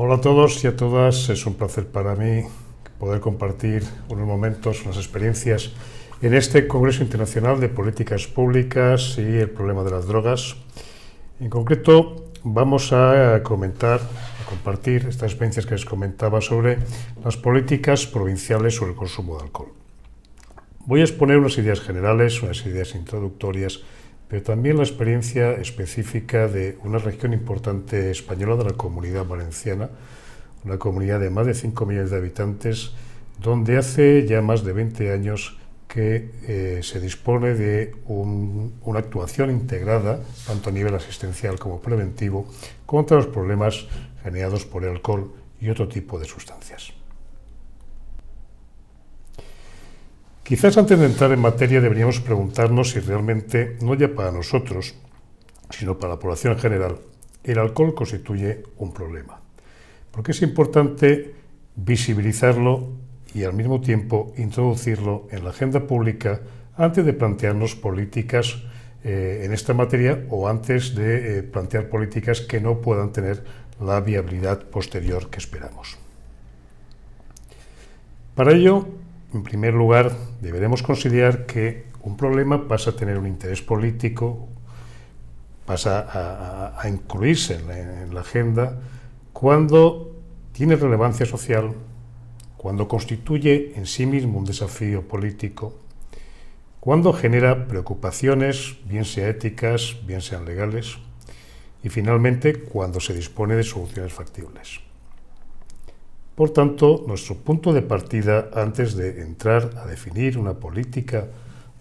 Hola a todos y a todas, es un placer para mí poder compartir unos momentos, unas experiencias en este Congreso Internacional de Políticas Públicas y el problema de las drogas. En concreto, vamos a compartir estas experiencias que les comentaba sobre las políticas provinciales sobre el consumo de alcohol. Voy a exponer unas ideas generales, unas ideas introductorias, pero también la experiencia específica de una región importante española, de la Comunidad Valenciana, una comunidad de más de 5 millones de habitantes, donde hace ya más de 20 años que se dispone de una actuación integrada, tanto a nivel asistencial como preventivo, contra los problemas generados por el alcohol y otro tipo de sustancias. Quizás antes de entrar en materia deberíamos preguntarnos si realmente, no ya para nosotros, sino para la población en general, el alcohol constituye un problema. Porque es importante visibilizarlo y al mismo tiempo introducirlo en la agenda pública antes de plantearnos políticas en esta materia o antes de plantear políticas que no puedan tener la viabilidad posterior que esperamos. Para ello, en primer lugar, deberemos considerar que un problema pasa a tener un interés político, pasa a incluirse en la agenda cuando tiene relevancia social, cuando constituye en sí mismo un desafío político, cuando genera preocupaciones, bien sean éticas, bien sean legales, y finalmente cuando se dispone de soluciones factibles. Por tanto, nuestro punto de partida, antes de entrar a definir una política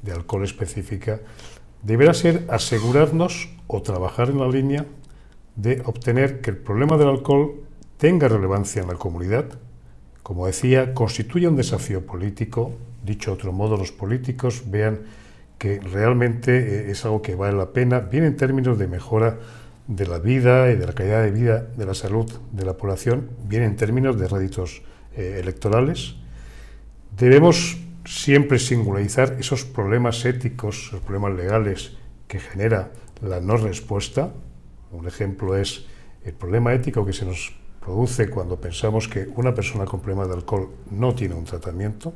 de alcohol específica, deberá ser asegurarnos o trabajar en la línea de obtener que el problema del alcohol tenga relevancia en la comunidad. Como decía, constituye un desafío político. Dicho de otro modo, los políticos vean que realmente es algo que vale la pena, bien en términos de mejora de la vida y de la calidad de vida, de la salud de la población, bien en términos de réditos electorales. Debemos siempre singularizar esos problemas éticos, esos problemas legales que genera la no respuesta. Un ejemplo es el problema ético que se nos produce cuando pensamos que una persona con problemas de alcohol no tiene un tratamiento.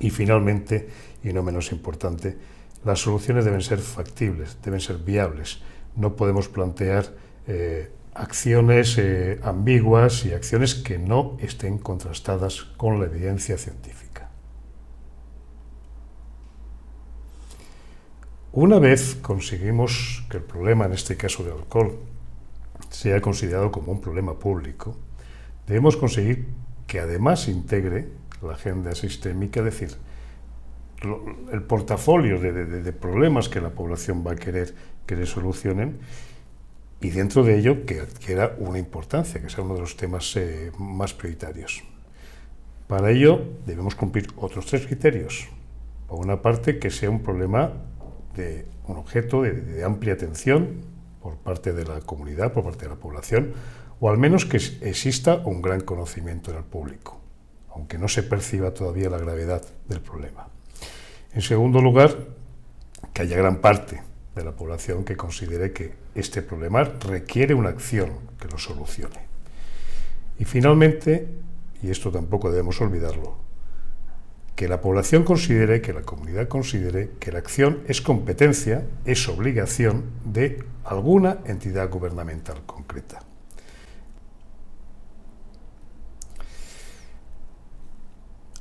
Y finalmente, y no menos importante, las soluciones deben ser factibles, deben ser viables. No podemos plantear acciones ambiguas y acciones que no estén contrastadas con la evidencia científica. Una vez conseguimos que el problema, en este caso del alcohol, sea considerado como un problema público, debemos conseguir que además integre la agenda sistémica, es decir, el portafolio de problemas que la población va a querer que le solucionen, y dentro de ello que adquiera una importancia, que sea uno de los temas más prioritarios. Para ello debemos cumplir otros 3 criterios. Por una parte, que sea un problema de un objeto de amplia atención por parte de la comunidad, por parte de la población, o al menos que exista un gran conocimiento en el público, aunque no se perciba todavía la gravedad del problema. En segundo lugar, que haya gran parte de la población que considere que este problema requiere una acción que lo solucione. Y finalmente, y esto tampoco debemos olvidarlo, que la población considere, que la comunidad considere que la acción es competencia, es obligación de alguna entidad gubernamental concreta.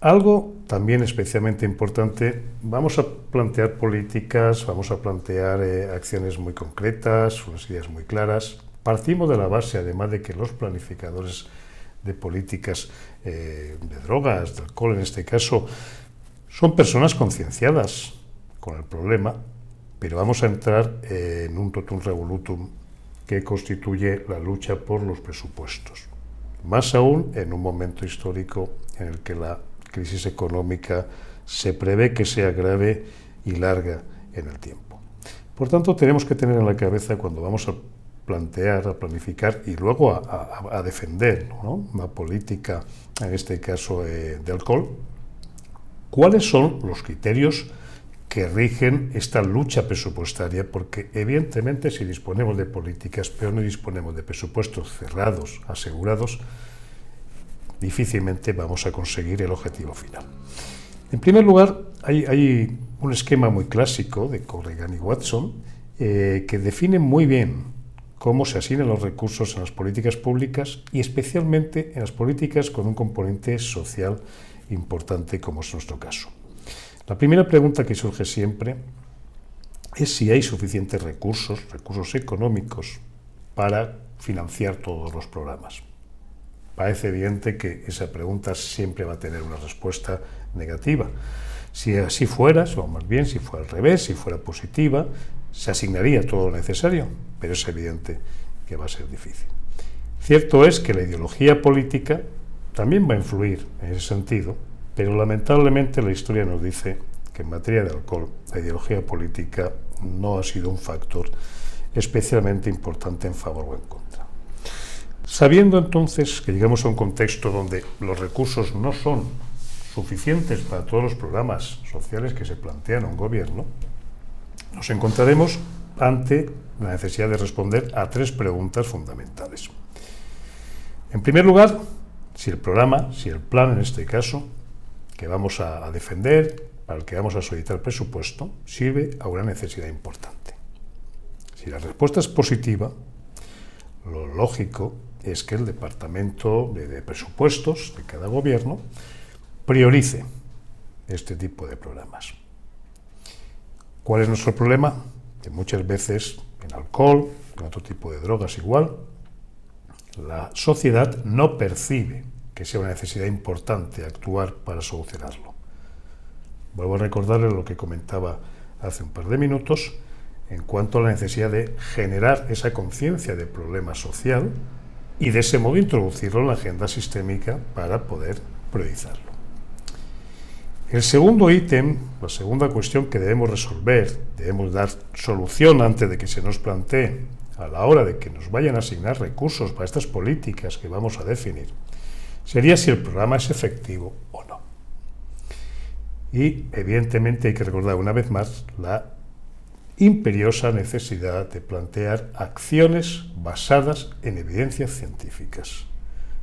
Algo también especialmente importante, vamos a plantear políticas, vamos a plantear acciones muy concretas, unas ideas muy claras. Partimos de la base, además, de que los planificadores de políticas de drogas, de alcohol en este caso, son personas concienciadas con el problema, pero vamos a entrar en un totum revolutum que constituye la lucha por los presupuestos. Más aún en un momento histórico en el que la crisis económica se prevé que sea grave y larga en el tiempo. Por tanto, tenemos que tener en la cabeza, cuando vamos a plantear, a planificar y luego a defender, ¿no?, una política, en este caso de alcohol, cuáles son los criterios que rigen esta lucha presupuestaria, porque evidentemente si disponemos de políticas, pero no disponemos de presupuestos cerrados, asegurados, difícilmente vamos a conseguir el objetivo final. En primer lugar, hay un esquema muy clásico de Corrigan y Watson que define muy bien cómo se asignan los recursos en las políticas públicas y especialmente en las políticas con un componente social importante como es nuestro caso. La primera pregunta que surge siempre es si hay suficientes recursos económicos para financiar todos los programas. Parece evidente que esa pregunta siempre va a tener una respuesta negativa. Si así fuera, o más bien si fuera al revés, si fuera positiva, se asignaría todo lo necesario, pero es evidente que va a ser difícil. Cierto es que la ideología política también va a influir en ese sentido, pero lamentablemente la historia nos dice que en materia de alcohol la ideología política no ha sido un factor especialmente importante en favor o en contra. Sabiendo entonces que llegamos a un contexto donde los recursos no son suficientes para todos los programas sociales que se plantean a un gobierno, nos encontraremos ante la necesidad de responder a tres preguntas fundamentales. En primer lugar, si el plan en este caso, que vamos a defender, para el que vamos a solicitar presupuesto, sirve a una necesidad importante. Si la respuesta es positiva, lo lógico es que el Departamento de Presupuestos de cada gobierno priorice este tipo de programas. ¿Cuál es nuestro problema? Que muchas veces en alcohol, en otro tipo de drogas igual, la sociedad no percibe que sea una necesidad importante actuar para solucionarlo. Vuelvo a recordarles lo que comentaba hace un par de minutos en cuanto a la necesidad de generar esa conciencia de problema social y de ese modo introducirlo en la agenda sistémica para poder priorizarlo. El segundo ítem, la segunda cuestión que debemos resolver, debemos dar solución antes de que se nos plantee a la hora de que nos vayan a asignar recursos para estas políticas que vamos a definir, sería si el programa es efectivo o no. Y evidentemente hay que recordar una vez más la imperiosa necesidad de plantear acciones basadas en evidencias científicas.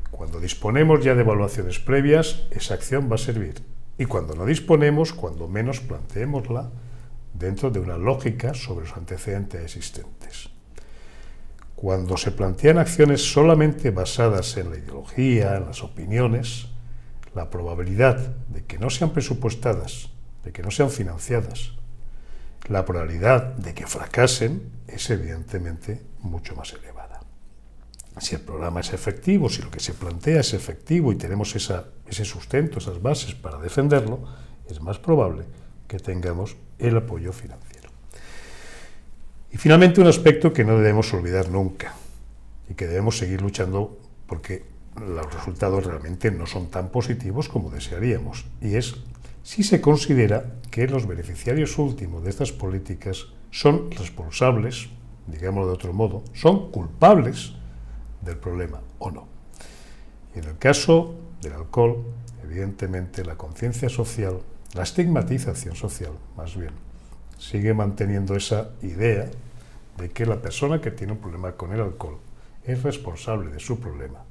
Cuando disponemos ya de evaluaciones previas, esa acción va a servir. Y cuando no disponemos, cuando menos planteémosla dentro de una lógica sobre los antecedentes existentes. Cuando se plantean acciones solamente basadas en la ideología, en las opiniones, la probabilidad de que no sean presupuestadas, de que no sean financiadas, la probabilidad de que fracasen es evidentemente mucho más elevada. Si el programa es efectivo, si lo que se plantea es efectivo y tenemos ese sustento, esas bases para defenderlo, es más probable que tengamos el apoyo financiero. Y finalmente un aspecto que no debemos olvidar nunca y que debemos seguir luchando porque los resultados realmente no son tan positivos como desearíamos, y es si se considera que los beneficiarios últimos de estas políticas son responsables, digámoslo de otro modo, son culpables del problema o no. Y en el caso del alcohol, evidentemente la conciencia social, la estigmatización social, más bien, sigue manteniendo esa idea de que la persona que tiene un problema con el alcohol es responsable de su problema.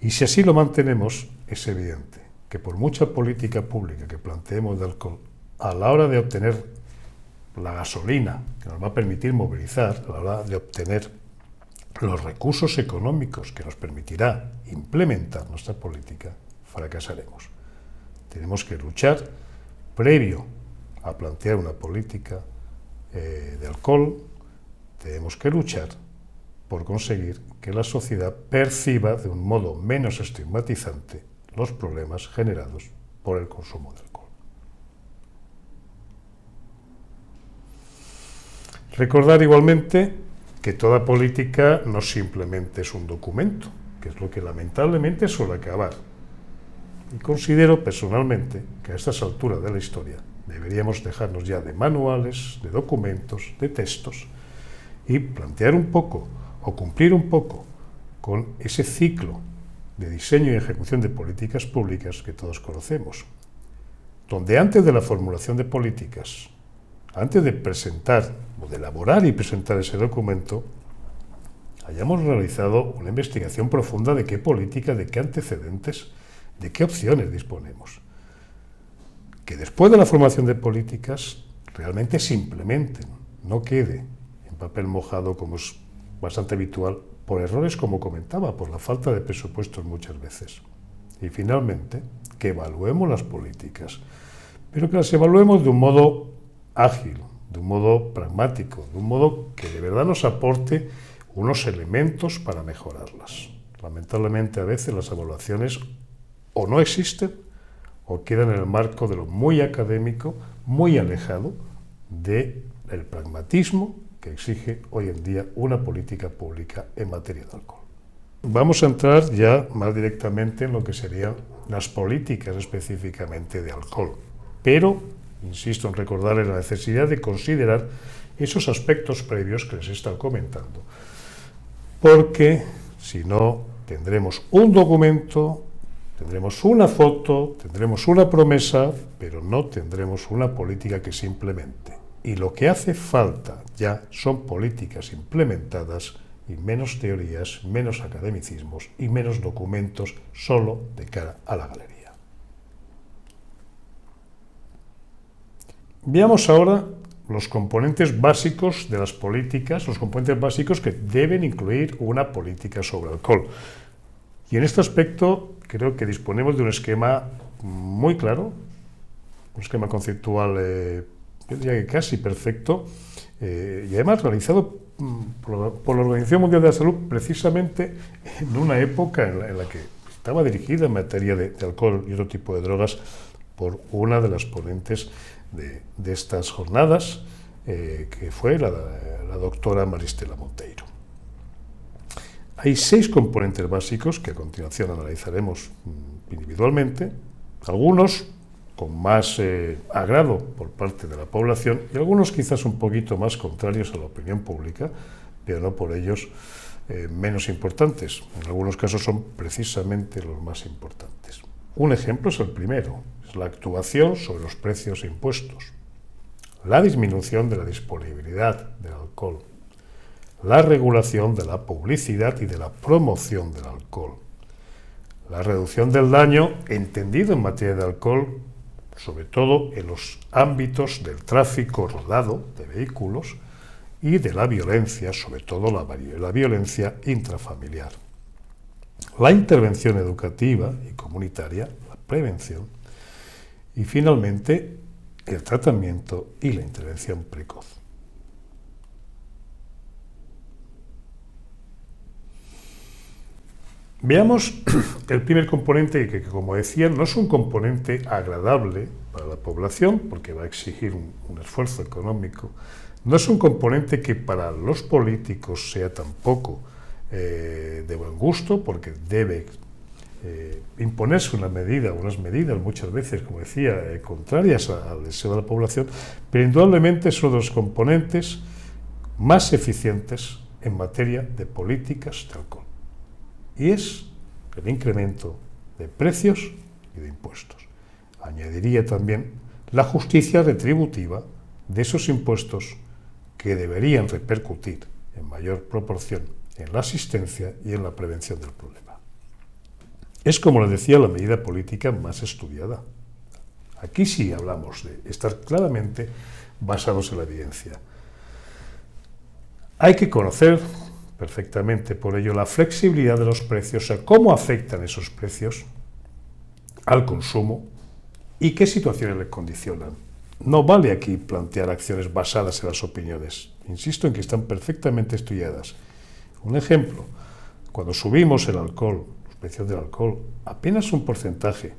Y si así lo mantenemos, es evidente que por mucha política pública que planteemos de alcohol, a la hora de obtener la gasolina que nos va a permitir movilizar, a la hora de obtener los recursos económicos que nos permitirá implementar nuestra política, fracasaremos. Tenemos que luchar previo a plantear una política de alcohol, tenemos que luchar por conseguir que la sociedad perciba de un modo menos estigmatizante los problemas generados por el consumo de alcohol. Recordar igualmente que toda política no simplemente es un documento, que es lo que lamentablemente suele acabar. Y considero personalmente que a estas alturas de la historia deberíamos dejarnos ya de manuales, de documentos, de textos y plantear un poco o cumplir un poco con ese ciclo de diseño y ejecución de políticas públicas que todos conocemos. donde antes de la formulación de políticas, antes de presentar o de elaborar y presentar ese documento, hayamos realizado una investigación profunda de qué políticas, de qué antecedentes, de qué opciones disponemos. Que después de la formación de políticas realmente se implementen, no quede en papel mojado, como es bastante habitual, por errores, como comentaba, por la falta de presupuestos muchas veces. Y finalmente, que evaluemos las políticas, pero que las evaluemos de un modo ágil, de un modo pragmático, de un modo que de verdad nos aporte unos elementos para mejorarlas. Lamentablemente, a veces las evaluaciones o no existen o quedan en el marco de lo muy académico, muy alejado del pragmatismo que exige hoy en día una política pública en materia de alcohol. Vamos a entrar ya más directamente en lo que serían las políticas específicamente de alcohol, pero insisto en recordarles la necesidad de considerar esos aspectos previos que les he estado comentando, porque si no tendremos un documento, tendremos una foto, tendremos una promesa, pero no tendremos una política que se implemente. Y lo que hace falta ya son políticas implementadas y menos teorías, menos academicismos y menos documentos solo de cara a la galería. Veamos ahora los componentes básicos de las políticas, los componentes básicos que deben incluir una política sobre alcohol. Y en este aspecto creo que disponemos de un esquema muy claro, un esquema conceptual yo diría que casi perfecto, y además realizado por la Organización Mundial de la Salud precisamente en una época en la que estaba dirigida en materia de alcohol y otro tipo de drogas por una de las ponentes de estas jornadas, que fue la doctora Maristela Monteiro. Hay 6 componentes básicos que a continuación analizaremos individualmente, algunos con más agrado por parte de la población y algunos quizás un poquito más contrarios a la opinión pública, pero no por ellos menos importantes. En algunos casos son precisamente los más importantes. Un ejemplo es el primero, es la actuación sobre los precios e impuestos, la disminución de la disponibilidad del alcohol, la regulación de la publicidad y de la promoción del alcohol, la reducción del daño entendido en materia de alcohol, sobre todo en los ámbitos del tráfico rodado de vehículos y de la violencia, sobre todo la violencia intrafamiliar. La intervención educativa y comunitaria, la prevención, y finalmente el tratamiento y la intervención precoz. Veamos el primer componente que, como decía, no es un componente agradable para la población porque va a exigir un esfuerzo económico. No es un componente que para los políticos sea tampoco de buen gusto porque debe imponerse unas medidas muchas veces, como decía, contrarias al deseo de la población, pero indudablemente es uno de los componentes más eficientes en materia de políticas de alcohol. Y es el incremento de precios y de impuestos. Añadiría también la justicia retributiva de esos impuestos que deberían repercutir en mayor proporción en la asistencia y en la prevención del problema. Es, como les decía, la medida política más estudiada. Aquí sí hablamos de estar claramente basados en la evidencia. Hay que conocer perfectamente, por ello, la flexibilidad de los precios, o sea, cómo afectan esos precios al consumo y qué situaciones le condicionan. No vale aquí plantear acciones basadas en las opiniones. Insisto en que están perfectamente estudiadas. Un ejemplo, cuando subimos el alcohol, los precios del alcohol, apenas un porcentaje,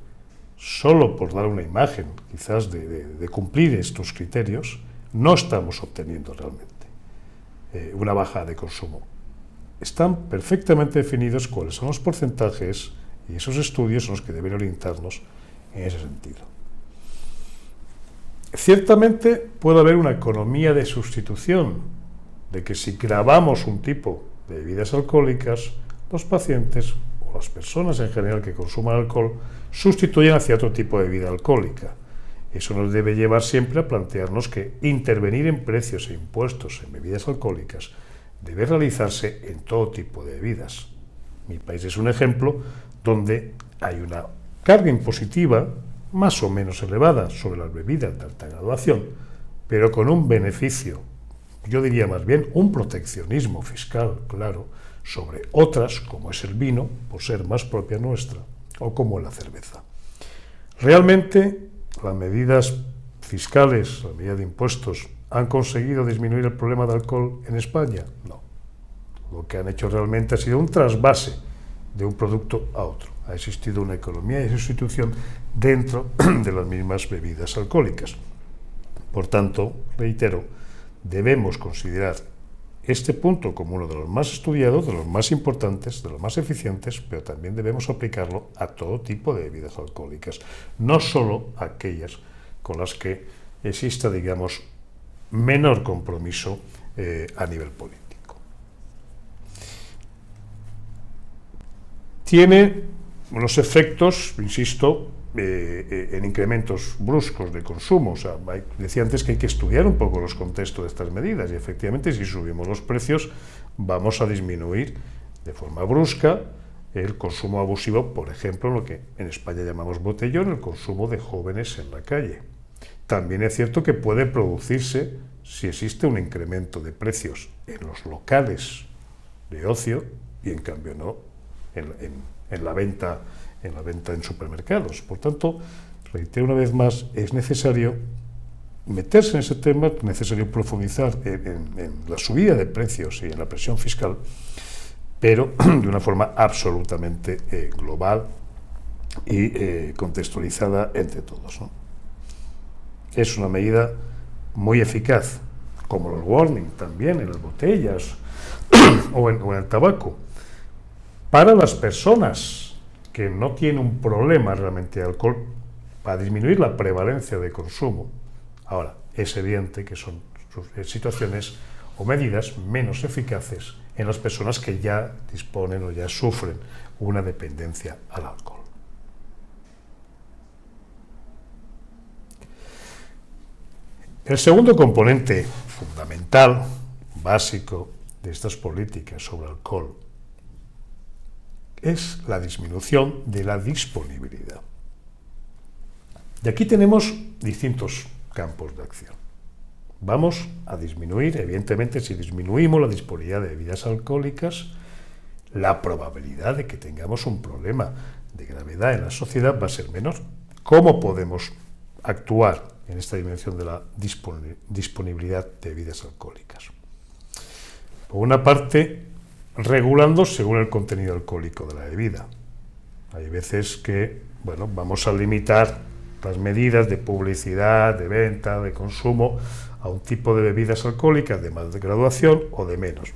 solo por dar una imagen, quizás de cumplir estos criterios, no estamos obteniendo realmente una bajada de consumo. Están perfectamente definidos cuáles son los porcentajes y esos estudios son los que deben orientarnos en ese sentido. Ciertamente puede haber una economía de sustitución, de que si grabamos un tipo de bebidas alcohólicas, los pacientes o las personas en general que consuman alcohol sustituyen hacia otro tipo de bebida alcohólica. Eso nos debe llevar siempre a plantearnos que intervenir en precios e impuestos en bebidas alcohólicas debe realizarse en todo tipo de bebidas. Mi país es un ejemplo donde hay una carga impositiva más o menos elevada sobre las bebidas de alta graduación, pero con un beneficio, yo diría más bien un proteccionismo fiscal, claro, sobre otras, como es el vino, por ser más propia nuestra, o como la cerveza. Realmente, las medidas fiscales, las medidas de impuestos, ¿han conseguido disminuir el problema de alcohol en España? No. Lo que han hecho realmente ha sido un trasvase de un producto a otro. Ha existido una economía de sustitución dentro de las mismas bebidas alcohólicas. Por tanto, reitero, debemos considerar este punto como uno de los más estudiados, de los más importantes, de los más eficientes, pero también debemos aplicarlo a todo tipo de bebidas alcohólicas, no solo a aquellas con las que exista, digamos, menor compromiso a nivel político. Tiene unos efectos, insisto, en incrementos bruscos de consumo. O sea, decía antes que hay que estudiar un poco los contextos de estas medidas y efectivamente si subimos los precios vamos a disminuir de forma brusca el consumo abusivo, por ejemplo, lo que en España llamamos botellón, el consumo de jóvenes en la calle. También es cierto que puede producirse, si existe un incremento de precios en los locales de ocio y en cambio no en la venta en supermercados. Por tanto, reitero una vez más, es necesario meterse en ese tema, es necesario profundizar en la subida de precios y en la presión fiscal, pero de una forma absolutamente global y contextualizada entre todos, ¿no? Es una medida muy eficaz, como los warning también en las botellas o en el tabaco, para las personas que no tienen un problema realmente de alcohol, para disminuir la prevalencia de consumo. Ahora, es evidente que son situaciones o medidas menos eficaces en las personas que ya disponen o ya sufren una dependencia al alcohol. El segundo componente fundamental, básico, de estas políticas sobre alcohol es la disminución de la disponibilidad. Y aquí tenemos distintos campos de acción. Vamos a disminuir, evidentemente, si disminuimos la disponibilidad de bebidas alcohólicas, la probabilidad de que tengamos un problema de gravedad en la sociedad va a ser menor. ¿Cómo podemos actuar en esta dimensión de la disponibilidad de bebidas alcohólicas? Por una parte, regulando según el contenido alcohólico de la bebida. Hay veces que, bueno, vamos a limitar las medidas de publicidad, de venta, de consumo a un tipo de bebidas alcohólicas de más de graduación o de menos.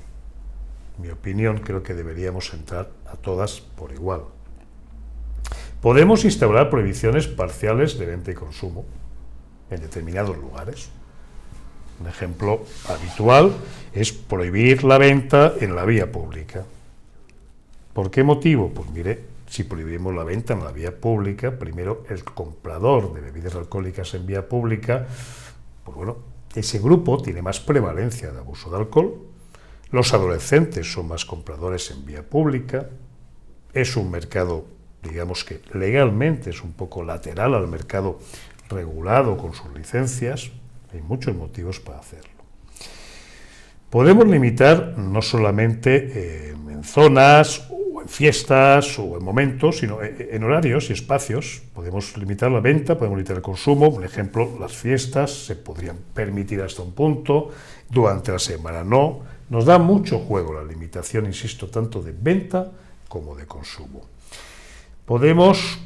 En mi opinión, creo que deberíamos entrar a todas por igual. Podemos instaurar prohibiciones parciales de venta y consumo en determinados lugares. Un ejemplo habitual es prohibir la venta en la vía pública. ¿Por qué motivo? Pues mire, si prohibimos la venta en la vía pública, primero el comprador de bebidas alcohólicas en vía pública, pues bueno, ese grupo tiene más prevalencia de abuso de alcohol, los adolescentes son más compradores en vía pública, es un mercado, digamos que legalmente es un poco lateral al mercado regulado con sus licencias. Hay muchos motivos para hacerlo. Podemos limitar no solamente en zonas o en fiestas o en momentos, sino en horarios y espacios. Podemos limitar la venta, podemos limitar el consumo. Por ejemplo, las fiestas se podrían permitir hasta un punto, durante la semana no. Nos da mucho juego la limitación, insisto, tanto de venta como de consumo. Podemos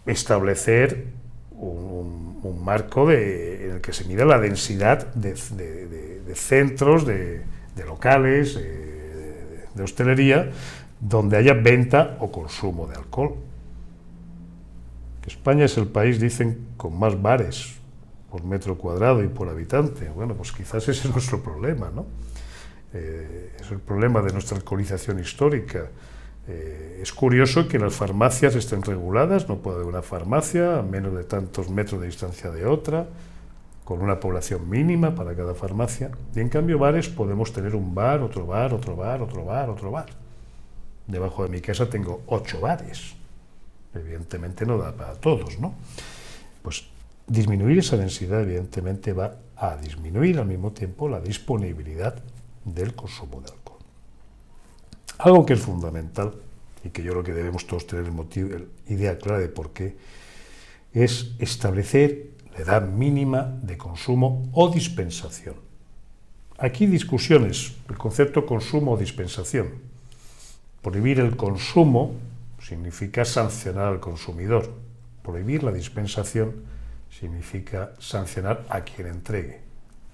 establecer un marco en el que se mida la densidad de centros, de locales, de hostelería, donde haya venta o consumo de alcohol. España es el país, dicen, con más bares por metro cuadrado y por habitante. Bueno, pues quizás ese es nuestro problema, ¿no? Es el problema de nuestra alcoholización histórica. Es curioso que las farmacias estén reguladas, no puede haber una farmacia a menos de tantos metros de distancia de otra, con una población mínima para cada farmacia, y en cambio bares podemos tener un bar, otro bar, otro bar, otro bar, otro bar. Debajo de mi casa tengo 8 bares. Evidentemente no da para todos, ¿no? Pues disminuir esa densidad evidentemente va a disminuir al mismo tiempo la disponibilidad del consumo de alcohol. Algo que es fundamental y que yo creo que debemos todos tener idea clara de por qué, es establecer la edad mínima de consumo o dispensación. Aquí discusiones, el concepto consumo o dispensación. Prohibir el consumo significa sancionar al consumidor. Prohibir la dispensación significa sancionar a quien entregue.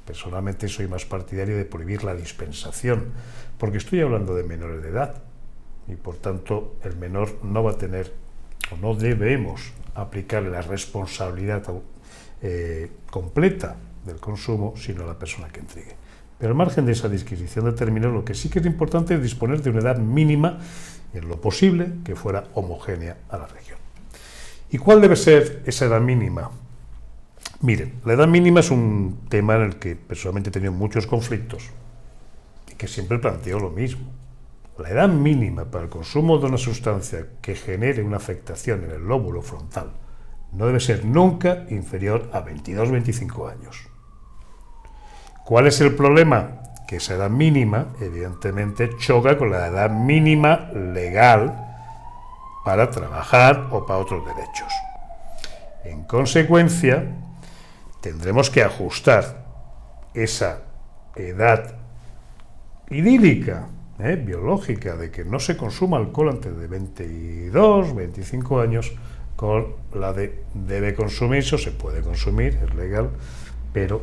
Personalmente soy más partidario de prohibir la dispensación, porque estoy hablando de menores de edad y por tanto el menor no va a tener o no debemos aplicarle la responsabilidad completa del consumo, sino a la persona que entregue. Pero al margen de esa disquisición de términos, lo que sí que es importante es disponer de una edad mínima, en lo posible, que fuera homogénea a la región. ¿Y cuál debe ser esa edad mínima? Miren, la edad mínima es un tema en el que personalmente he tenido muchos conflictos y que siempre planteo lo mismo. La edad mínima para el consumo de una sustancia que genere una afectación en el lóbulo frontal no debe ser nunca inferior a 22-25 años. ¿Cuál es el problema? Que esa edad mínima, evidentemente, choca con la edad mínima legal para trabajar o para otros derechos. En consecuencia, tendremos que ajustar esa edad idílica, biológica, de que no se consuma alcohol antes de 22, 25 años, con la de debe consumirse o se puede consumir, es legal, pero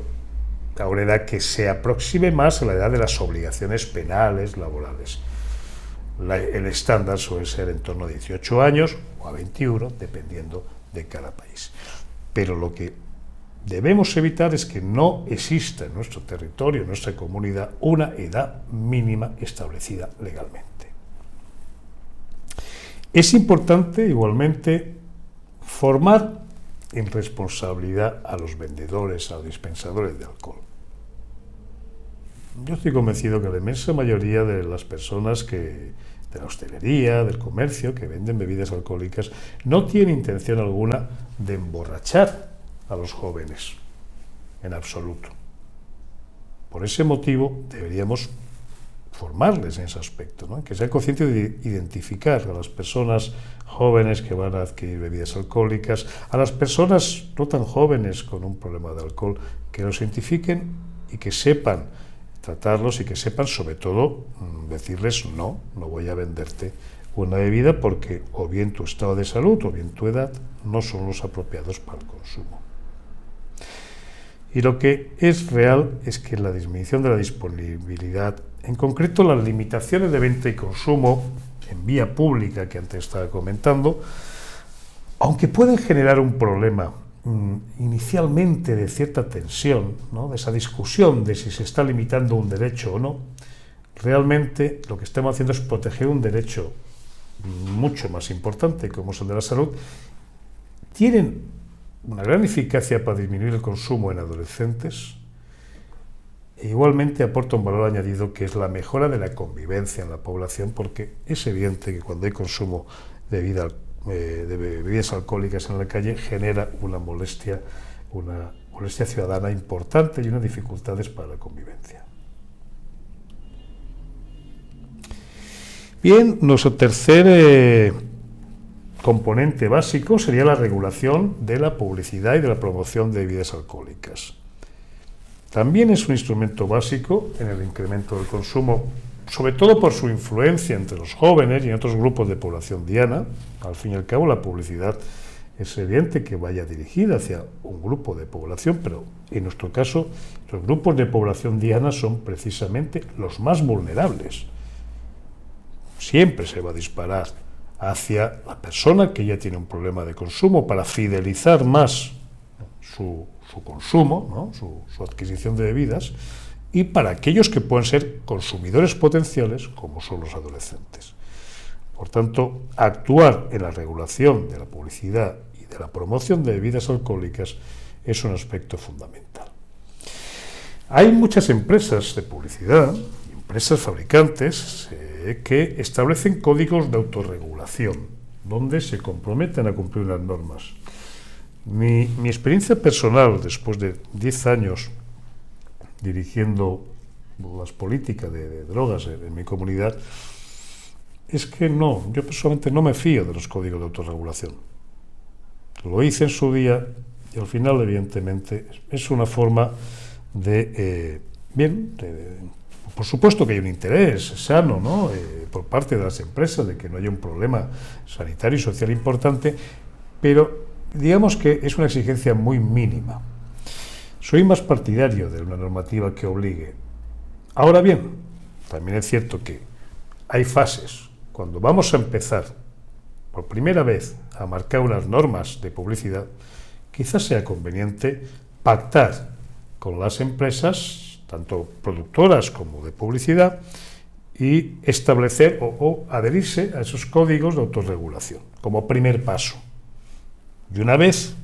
a una edad que se aproxime más a la edad de las obligaciones penales, laborales. El estándar suele ser en torno a 18 años o a 21, dependiendo de cada país. Pero lo que debemos evitar es que no exista en nuestro territorio, en nuestra comunidad, una edad mínima establecida legalmente. Es importante, igualmente, formar en responsabilidad a los vendedores, a los dispensadores de alcohol. Yo estoy convencido que la inmensa mayoría de las personas de la hostelería, del comercio, que venden bebidas alcohólicas, no tienen intención alguna de emborrachar a los jóvenes, en absoluto. Por ese motivo deberíamos formarles en ese aspecto, ¿no? Que sean conscientes de identificar a las personas jóvenes que van a adquirir bebidas alcohólicas, a las personas no tan jóvenes con un problema de alcohol, que los identifiquen y que sepan tratarlos y que sepan sobre todo decirles no voy a venderte una bebida porque o bien tu estado de salud o bien tu edad no son los apropiados para el consumo. Y lo que es real es que la disminución de la disponibilidad, en concreto las limitaciones de venta y consumo en vía pública que antes estaba comentando, aunque pueden generar un problema inicialmente de cierta tensión, ¿no? De esa discusión de si se está limitando un derecho o no, realmente lo que estamos haciendo es proteger un derecho mucho más importante como es el de la salud. Tienen una gran eficacia para disminuir el consumo en adolescentes e igualmente aporta un valor añadido que es la mejora de la convivencia en la población, porque es evidente que cuando hay consumo de bebidas alcohólicas en la calle genera una molestia ciudadana importante y unas dificultades para la convivencia. Bien, nuestro tercer componente básico sería la regulación de la publicidad y de la promoción de bebidas alcohólicas. También es un instrumento básico en el incremento del consumo, sobre todo por su influencia entre los jóvenes y en otros grupos de población diana. Al fin y al cabo, la publicidad es evidente que vaya dirigida hacia un grupo de población, pero en nuestro caso, los grupos de población diana son precisamente los más vulnerables. Siempre se va a disparar hacia la persona que ya tiene un problema de consumo para fidelizar más su consumo, ¿no? su adquisición de bebidas, y para aquellos que pueden ser consumidores potenciales, como son los adolescentes. Por tanto, actuar en la regulación de la publicidad y de la promoción de bebidas alcohólicas es un aspecto fundamental. Hay muchas empresas de publicidad, empresas fabricantes, que establecen códigos de autorregulación, donde se comprometen a cumplir unas normas. Mi experiencia personal, después de 10 años dirigiendo las políticas de drogas en mi comunidad, es que yo personalmente no me fío de los códigos de autorregulación. Lo hice en su día y al final, evidentemente, es una forma por supuesto que hay un interés sano, ¿no?, por parte de las empresas de que no haya un problema sanitario y social importante, pero digamos que es una exigencia muy mínima. Soy más partidario de una normativa que obligue. Ahora bien, también es cierto que hay fases. Cuando vamos a empezar por primera vez a marcar unas normas de publicidad, quizás sea conveniente pactar con las empresas, tanto productoras como de publicidad, y establecer o adherirse a esos códigos de autorregulación como primer paso. Y una vez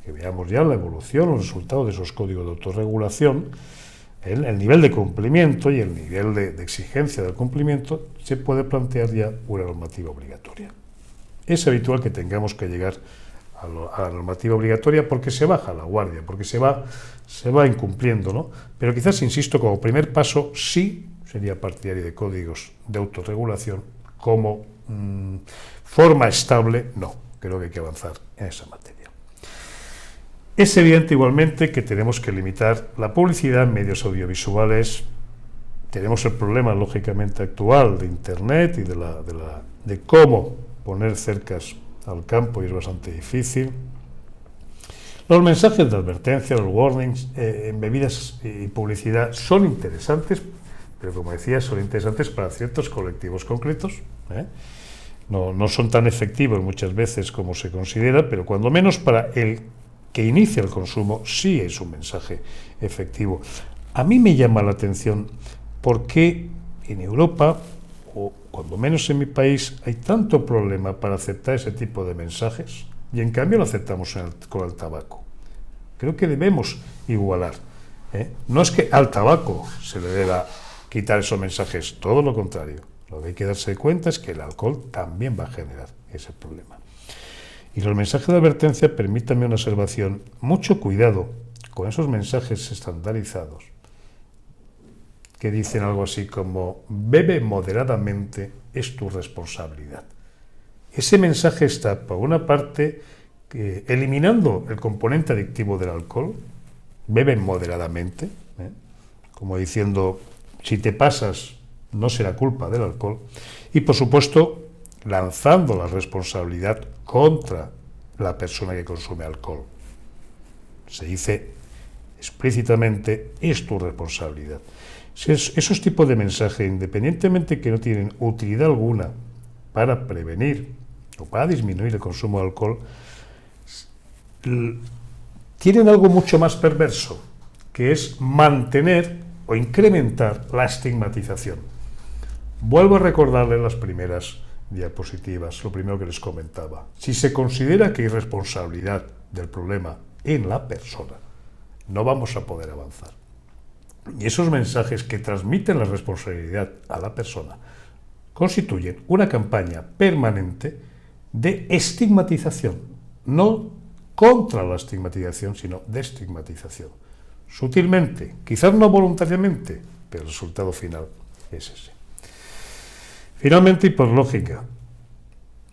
que veamos ya la evolución, los resultados de esos códigos de autorregulación, el nivel de cumplimiento y el nivel de exigencia del cumplimiento, se puede plantear ya una normativa obligatoria. Es habitual que tengamos que llegar a la normativa obligatoria porque se baja la guardia, porque se va incumpliendo, ¿no? Pero quizás, insisto, como primer paso sí sería partidario de códigos de autorregulación. Como forma estable, no. Creo que hay que avanzar en esa materia. Es evidente igualmente que tenemos que limitar la publicidad en medios audiovisuales. Tenemos el problema, lógicamente, actual de Internet y de cómo poner cercas al campo, y es bastante difícil. Los mensajes de advertencia, los warnings en bebidas y publicidad son interesantes, pero como decía, son interesantes para ciertos colectivos concretos. No son tan efectivos muchas veces como se considera, pero cuando menos para el que inicia el consumo sí es un mensaje efectivo. A mí me llama la atención por qué en Europa, o cuando menos en mi país, hay tanto problema para aceptar ese tipo de mensajes y en cambio lo aceptamos con el tabaco. Creo que debemos igualar. No es que al tabaco se le deba quitar esos mensajes, todo lo contrario. Lo que hay que darse cuenta es que el alcohol también va a generar ese problema. Y los mensajes de advertencia, permítanme una observación, mucho cuidado con esos mensajes estandarizados que dicen algo así como: bebe moderadamente, es tu responsabilidad. Ese mensaje está, por una parte, eliminando el componente adictivo del alcohol, bebe moderadamente, como diciendo, si te pasas, no será culpa del alcohol, y por supuesto, lanzando la responsabilidad contra la persona que consume alcohol. Se dice explícitamente, es tu responsabilidad. Esos tipos de mensajes, independientemente que no tienen utilidad alguna para prevenir o para disminuir el consumo de alcohol, tienen algo mucho más perverso, que es mantener o incrementar la estigmatización. Vuelvo a recordarles las primeras diapositivas, lo primero que les comentaba. Si se considera que hay responsabilidad del problema en la persona, no vamos a poder avanzar. Y esos mensajes que transmiten la responsabilidad a la persona constituyen una campaña permanente de estigmatización, no contra la estigmatización, sino de estigmatización. Sutilmente, quizás no voluntariamente, pero el resultado final es ese. Finalmente, y por lógica,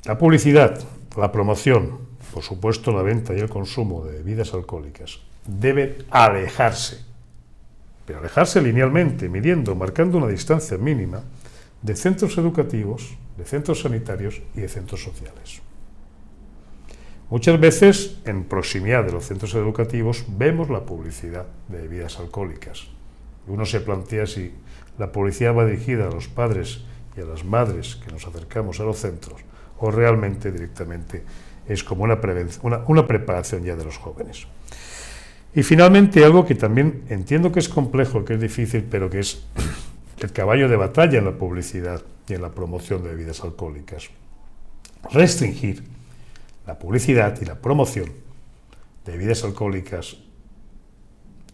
la publicidad, la promoción, por supuesto la venta y el consumo de bebidas alcohólicas, deben alejarse, pero alejarse linealmente, midiendo, marcando una distancia mínima de centros educativos, de centros sanitarios y de centros sociales. Muchas veces, en proximidad de los centros educativos, vemos la publicidad de bebidas alcohólicas. Uno se plantea si la publicidad va dirigida a los padres y a las madres que nos acercamos a los centros, o realmente directamente es como una preparación ya de los jóvenes. Y finalmente, algo que también entiendo que es complejo, que es difícil, pero que es el caballo de batalla en la publicidad, y en la promoción de bebidas alcohólicas. Restringir la publicidad y la promoción de bebidas alcohólicas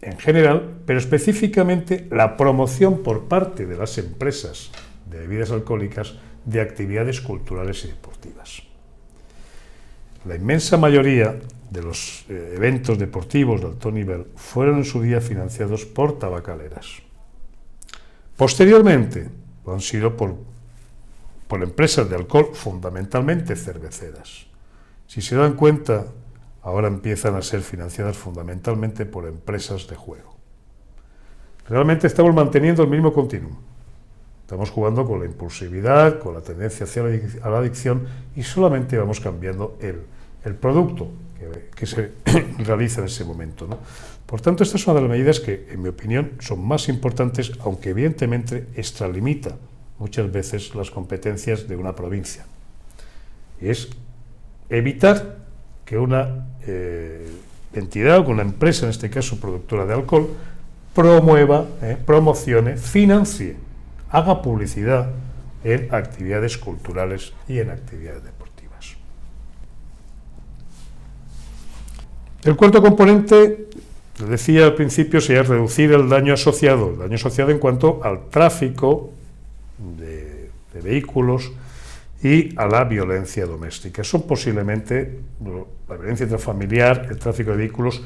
en general, pero específicamente la promoción por parte de las empresas de bebidas alcohólicas de actividades culturales y deportivas. La inmensa mayoría de los eventos deportivos de alto nivel fueron en su día financiados por tabacaleras. Posteriormente han sido por empresas de alcohol, fundamentalmente cerveceras. Si se dan cuenta, ahora empiezan a ser financiadas fundamentalmente por empresas de juego. Realmente estamos manteniendo el mismo continuum. Estamos jugando con la impulsividad, con la tendencia hacia la adicción, y solamente vamos cambiando el producto que se realiza en ese momento, ¿no? Por tanto, esta es una de las medidas que, en mi opinión, son más importantes, aunque evidentemente extralimita muchas veces las competencias de una provincia. Y es evitar que una entidad o una empresa, en este caso productora de alcohol, promueva, promocione, financie, haga publicidad en actividades culturales y en actividades deportivas. El cuarto componente, les decía al principio, sería reducir el daño asociado en cuanto al tráfico de vehículos y a la violencia doméstica. Son posiblemente la violencia intrafamiliar, el tráfico de vehículos,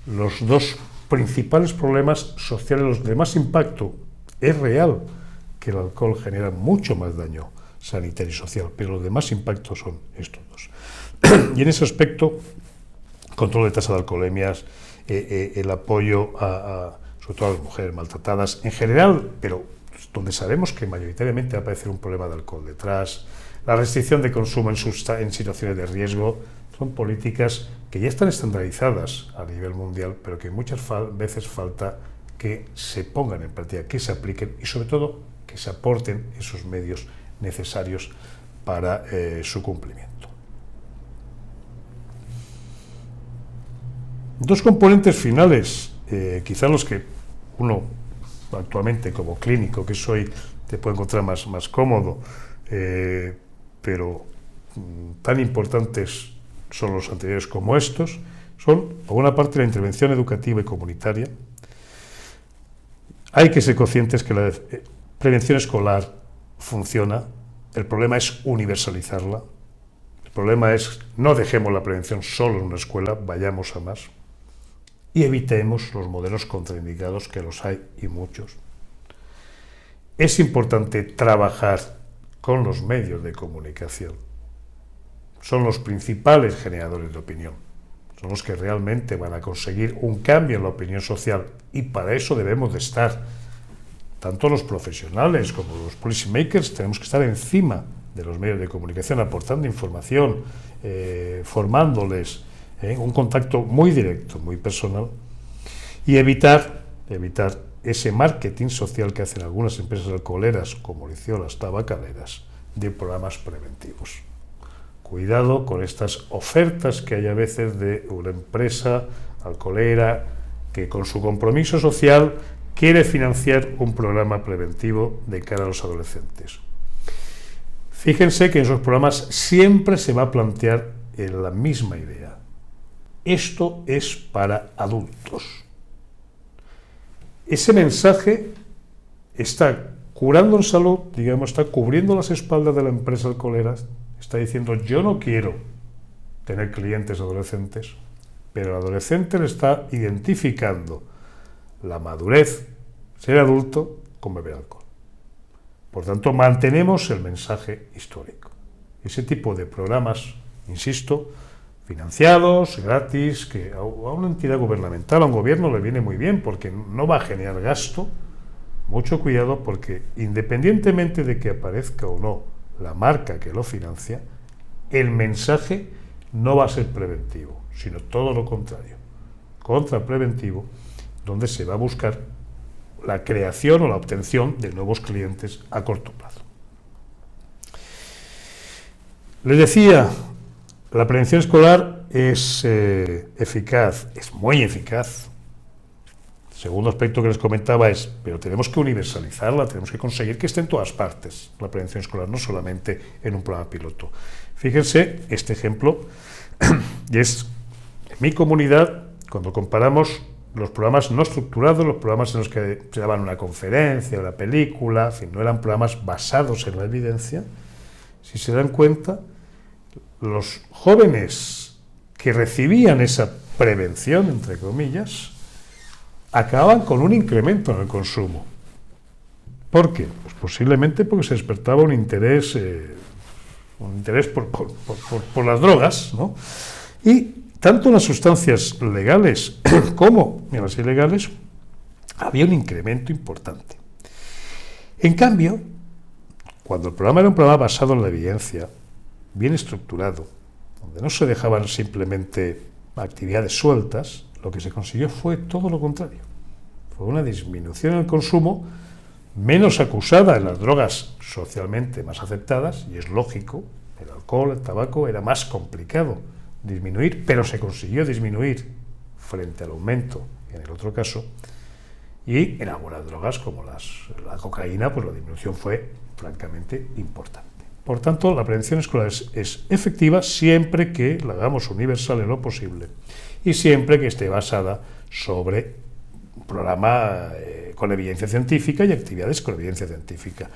los dos principales problemas sociales, los de más impacto. Es real que el alcohol genera mucho más daño sanitario y social, pero los de más impacto son estos dos. Y en ese aspecto, control de tasa de alcoholemias, el apoyo sobre todo a las mujeres maltratadas en general, pero donde sabemos que mayoritariamente va a aparecer un problema de alcohol detrás, la restricción de consumo en situaciones de riesgo, son políticas que ya están estandarizadas a nivel mundial, pero que muchas veces falta que se pongan en práctica, que se apliquen y sobre todo que se aporten esos medios necesarios para su cumplimiento. Dos componentes finales, quizás los que uno actualmente como clínico que soy te puede encontrar más cómodo, pero tan importantes son los anteriores como estos, son, por una parte, la intervención educativa y comunitaria. Hay que ser conscientes que la prevención escolar funciona, el problema es universalizarla, el problema es no dejemos la prevención solo en una escuela, vayamos a más, y evitemos los modelos contraindicados, que los hay y muchos. Es importante trabajar con los medios de comunicación. Son los principales generadores de opinión. Son los que realmente van a conseguir un cambio en la opinión social, y para eso debemos de estar. Tanto los profesionales como los policy makers tenemos que estar encima de los medios de comunicación, aportando información, formándoles, un contacto muy directo, muy personal, y evitar ese marketing social que hacen algunas empresas alcoholeras, como lo hicieron las tabacaleras, de programas preventivos. Cuidado con estas ofertas que hay a veces de una empresa alcoholera que con su compromiso social quiere financiar un programa preventivo de cara a los adolescentes. Fíjense que en esos programas siempre se va a plantear la misma idea. Esto es para adultos. Ese mensaje está curando en salud, digamos, está cubriendo las espaldas de la empresa alcoholera, está diciendo yo no quiero tener clientes adolescentes, pero el adolescente le está identificando la madurez, ser adulto, con beber alcohol. Por tanto, mantenemos el mensaje histórico. Ese tipo de programas, insisto, financiados, gratis, que a una entidad gubernamental, a un gobierno le viene muy bien porque no va a generar gasto. Mucho cuidado, porque independientemente de que aparezca o no la marca que lo financia, el mensaje no va a ser preventivo, sino todo lo contrario, contrapreventivo, donde se va a buscar la creación o la obtención de nuevos clientes a corto plazo. Les decía, la prevención escolar es eficaz, es muy eficaz, Segundo aspecto que les comentaba es, pero tenemos que universalizarla, tenemos que conseguir que esté en todas partes, la prevención escolar, no solamente en un programa piloto. Fíjense este ejemplo, y es en mi comunidad, cuando comparamos los programas no estructurados, los programas en los que se daban una conferencia, una película, en fin, no eran programas basados en la evidencia, si se dan cuenta, los jóvenes que recibían esa prevención, entre comillas, acababan con un incremento en el consumo. ¿Por qué? Pues posiblemente porque se despertaba un interés por las drogas, ¿no? Y tanto en las sustancias legales como en las ilegales había un incremento importante. En cambio, cuando el programa era un programa basado en la evidencia, bien estructurado, donde no se dejaban simplemente actividades sueltas, lo que se consiguió fue todo lo contrario. Fue una disminución en el consumo, menos acusada en las drogas socialmente más aceptadas, y es lógico, el alcohol, el tabaco, era más complicado disminuir, pero se consiguió disminuir frente al aumento en el otro caso, y en algunas drogas como la cocaína, pues la disminución fue francamente importante. Por tanto, la prevención escolar es efectiva siempre que la hagamos universal en lo posible y siempre que esté basada sobre un programa con evidencia científica y actividades con evidencia científica.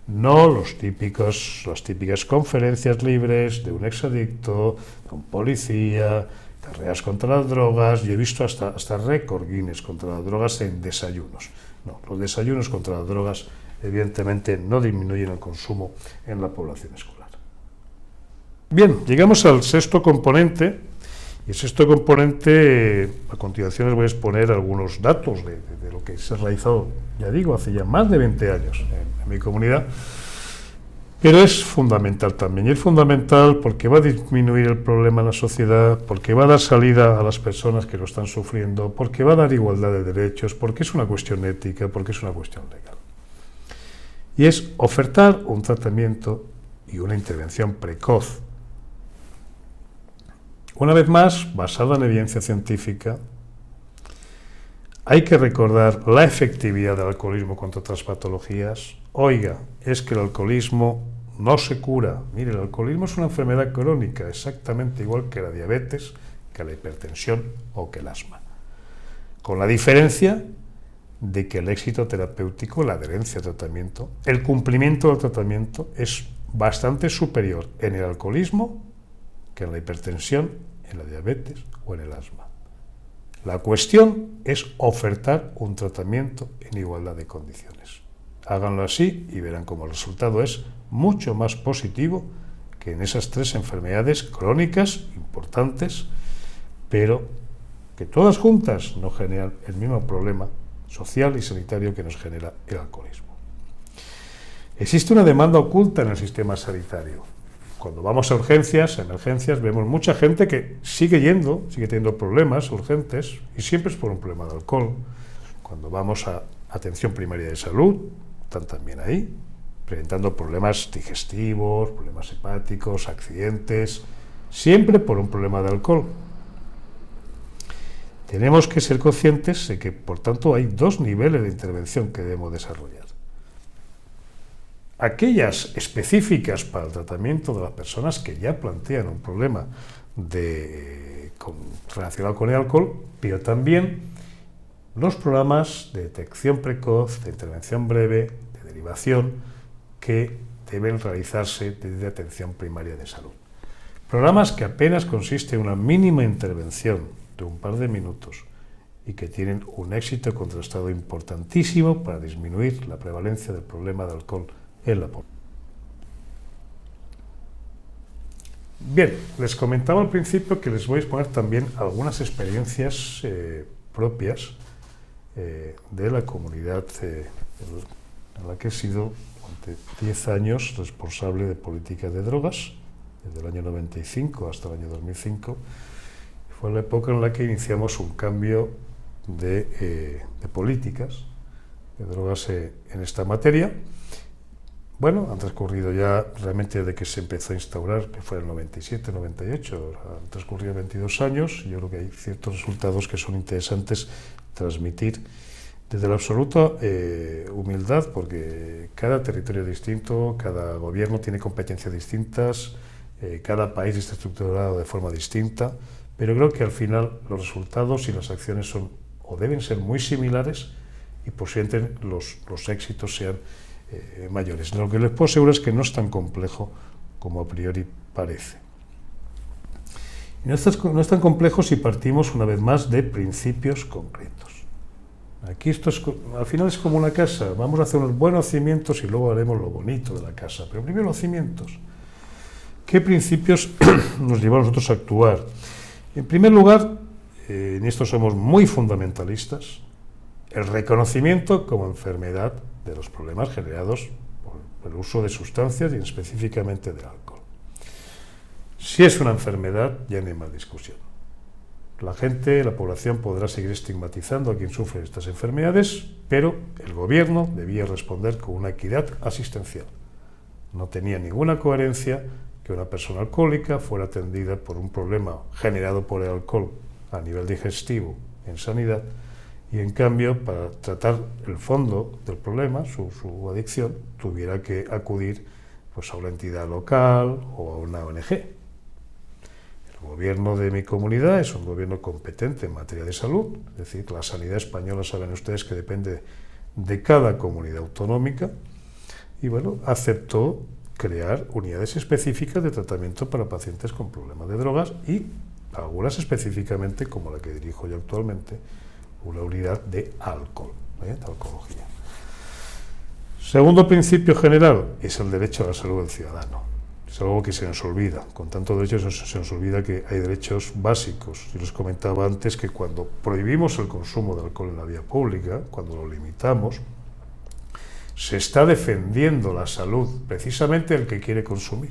No las típicas conferencias libres de un exadicto, de un policía, carreras contra las drogas. Yo he visto hasta récord Guinness contra las drogas en desayunos. No, los desayunos contra las drogas evidentemente no disminuyen el consumo en la población escolar. Bien, llegamos al sexto componente, y el sexto componente, a continuación les voy a exponer algunos datos de lo que se ha realizado, ya digo, hace ya más de 20 años en mi comunidad, pero es fundamental también, y es fundamental porque va a disminuir el problema en la sociedad, porque va a dar salida a las personas que lo están sufriendo, porque va a dar igualdad de derechos, porque es una cuestión ética, porque es una cuestión legal. Y es ofertar un tratamiento y una intervención precoz. Una vez más, basada en evidencia científica, hay que recordar la efectividad del alcoholismo contra otras patologías. Oiga, es que el alcoholismo no se cura. Mire, el alcoholismo es una enfermedad crónica, exactamente igual que la diabetes, que la hipertensión o que el asma. Con la diferencia de que el éxito terapéutico, la adherencia al tratamiento, el cumplimiento del tratamiento es bastante superior en el alcoholismo que en la hipertensión, en la diabetes o en el asma. La cuestión es ofertar un tratamiento en igualdad de condiciones. Háganlo así y verán cómo el resultado es mucho más positivo que en esas tres enfermedades crónicas importantes, pero que todas juntas no generan el mismo problema social y sanitario que nos genera el alcoholismo. Existe una demanda oculta en el sistema sanitario. Cuando vamos a urgencias, a emergencias, vemos mucha gente que sigue teniendo problemas urgentes, y siempre es por un problema de alcohol. Cuando vamos a atención primaria de salud, están también ahí, presentando problemas digestivos, problemas hepáticos, accidentes, siempre por un problema de alcohol. Tenemos que ser conscientes de que, por tanto, hay dos niveles de intervención que debemos desarrollar. Aquellas específicas para el tratamiento de las personas que ya plantean un problema relacionado con el alcohol, pero también los programas de detección precoz, de intervención breve, de derivación, que deben realizarse desde atención primaria de salud. Programas que apenas consiste en una mínima intervención de un par de minutos y que tienen un éxito contrastado importantísimo para disminuir la prevalencia del problema de alcohol en la población. Bien, les comentaba al principio que les voy a exponer también algunas experiencias propias de la comunidad en la que he sido durante 10 años responsable de política de drogas, desde el año 95 hasta el año 2005. Fue la época en la que iniciamos un cambio de políticas de drogas en esta materia. Bueno, han transcurrido ya realmente desde que se empezó a instaurar, que fue el 97, 98, han transcurrido 22 años, y yo creo que hay ciertos resultados que son interesantes transmitir Desde la absoluta humildad, porque cada territorio es distinto, cada gobierno tiene competencias distintas, cada país está estructurado de forma distinta, pero creo que al final los resultados y las acciones son o deben ser muy similares y posiblemente los éxitos sean mayores. Lo que les puedo asegurar es que no es tan complejo como a priori parece. Y no es tan complejo si partimos una vez más de principios concretos. Aquí al final es como una casa, vamos a hacer unos buenos cimientos y luego haremos lo bonito de la casa, pero primero los cimientos. ¿Qué principios nos llevan a nosotros a actuar? En primer lugar, en esto somos muy fundamentalistas, el reconocimiento como enfermedad de los problemas generados por el uso de sustancias y específicamente del alcohol. Si es una enfermedad, ya no hay más discusión. La gente, la población podrá seguir estigmatizando a quien sufre estas enfermedades, pero el gobierno debía responder con una equidad asistencial. No tenía ninguna coherencia que una persona alcohólica fuera atendida por un problema generado por el alcohol a nivel digestivo en sanidad y en cambio para tratar el fondo del problema, su adicción, tuviera que acudir pues, a una entidad local o a una ONG. El gobierno de mi comunidad es un gobierno competente en materia de salud, es decir, la sanidad española, saben ustedes que depende de cada comunidad autonómica, y bueno, aceptó crear unidades específicas de tratamiento para pacientes con problemas de drogas y algunas específicamente, como la que dirijo yo actualmente, una unidad de alcohol, de alcohología. Segundo principio general es el derecho a la salud del ciudadano. Es algo que se nos olvida. Con tantos derechos se nos olvida que hay derechos básicos. Yo les comentaba antes que cuando prohibimos el consumo de alcohol en la vía pública, cuando lo limitamos, se está defendiendo la salud precisamente del que quiere consumir.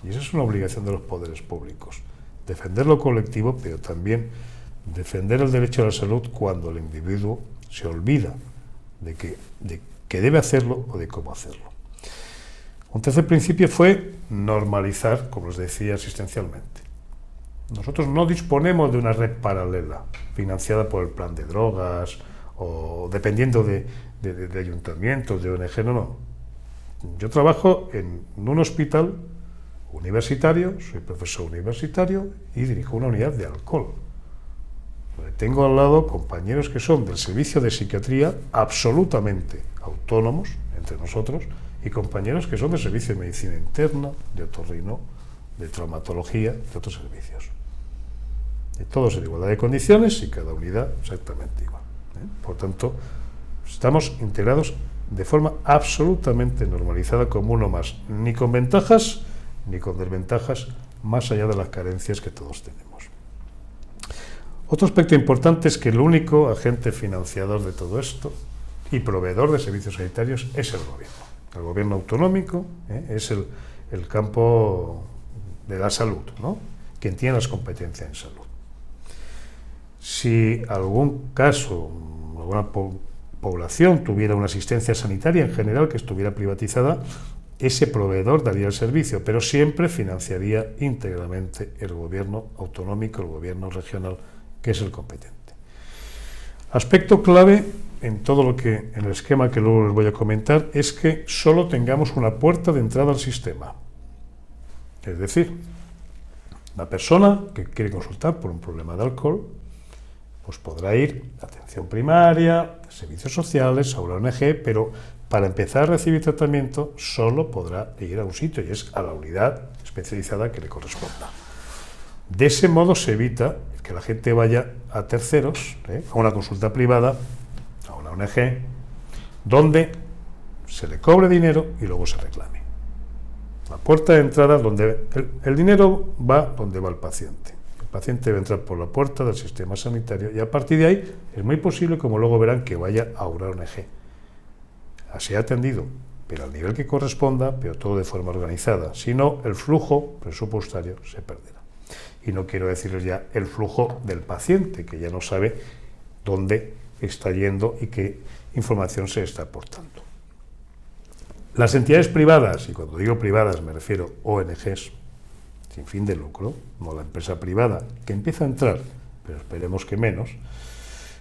Y esa es una obligación de los poderes públicos. Defender lo colectivo, pero también defender el derecho a la salud cuando el individuo se olvida de que debe hacerlo o de cómo hacerlo. Un tercer principio fue normalizar, como les decía, asistencialmente. Nosotros no disponemos de una red paralela financiada por el plan de drogas o dependiendo de ayuntamientos, de ONG, no. Yo trabajo en un hospital universitario, soy profesor universitario y dirijo una unidad de alcohol. Tengo al lado compañeros que son del servicio de psiquiatría absolutamente autónomos entre nosotros y compañeros que son del servicio de medicina interna, de otorrino, de traumatología, de otros servicios. Todos en igualdad de condiciones y cada unidad exactamente igual. Por tanto, estamos integrados de forma absolutamente normalizada como uno más, ni con ventajas ni con desventajas, más allá de las carencias que todos tenemos. Otro aspecto importante es que el único agente financiador de todo esto y proveedor de servicios sanitarios es el gobierno. El gobierno autonómico es el campo de la salud, ¿no? Quien tiene las competencias en salud. Si algún caso, alguna población tuviera una asistencia sanitaria en general que estuviera privatizada, ese proveedor daría el servicio, pero siempre financiaría íntegramente el gobierno autonómico, el gobierno regional, que es el competente. Aspecto clave en todo lo que, en el esquema que luego les voy a comentar, es que solo tengamos una puerta de entrada al sistema. Es decir, la persona que quiere consultar por un problema de alcohol, pues podrá ir a atención primaria, servicios sociales, a una ONG, pero para empezar a recibir tratamiento solo podrá ir a un sitio y es a la unidad especializada que le corresponda. De ese modo se evita que la gente vaya a terceros, a una consulta privada, a una ONG, donde se le cobre dinero y luego se reclame. La puerta de entrada, donde el dinero va donde va el paciente. El paciente debe entrar por la puerta del sistema sanitario y a partir de ahí es muy posible, como luego verán, que vaya a una ONG. Así ha atendido, pero al nivel que corresponda, pero todo de forma organizada. Si no, el flujo presupuestario se perderá. Y no quiero decirles ya el flujo del paciente, que ya no sabe dónde está yendo y qué información se está aportando. Las entidades privadas, y cuando digo privadas me refiero a ONGs, sin fin de lucro, no la empresa privada, que empieza a entrar, pero esperemos que menos,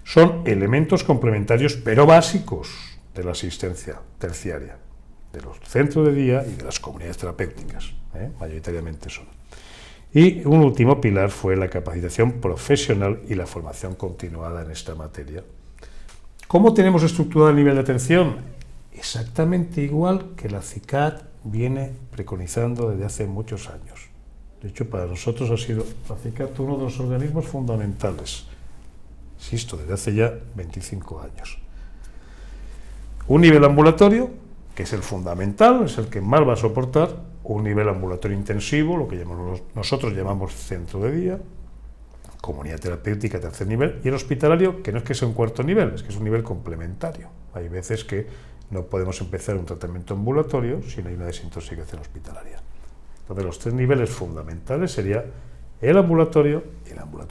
Son elementos complementarios, pero básicos, de la asistencia terciaria, de los centros de día y de las comunidades terapéuticas, mayoritariamente son. Y un último pilar fue la capacitación profesional y la formación continuada en esta materia. ¿Cómo tenemos estructurado el nivel de atención? Exactamente igual que la CICAD viene preconizando desde hace muchos años. De hecho, para nosotros ha sido la CICAD uno de los organismos fundamentales, insisto, desde hace ya 25 años. Un nivel ambulatorio, que es el fundamental, es el que más va a soportar, un nivel ambulatorio intensivo, lo que nosotros llamamos centro de día, comunidad terapéutica, tercer nivel, y el hospitalario, que no es que sea un cuarto nivel, es que es un nivel complementario. Hay veces que no podemos empezar un tratamiento ambulatorio si no hay una desintoxicación hospitalaria. Entonces, los tres niveles fundamentales serían el ambulatorio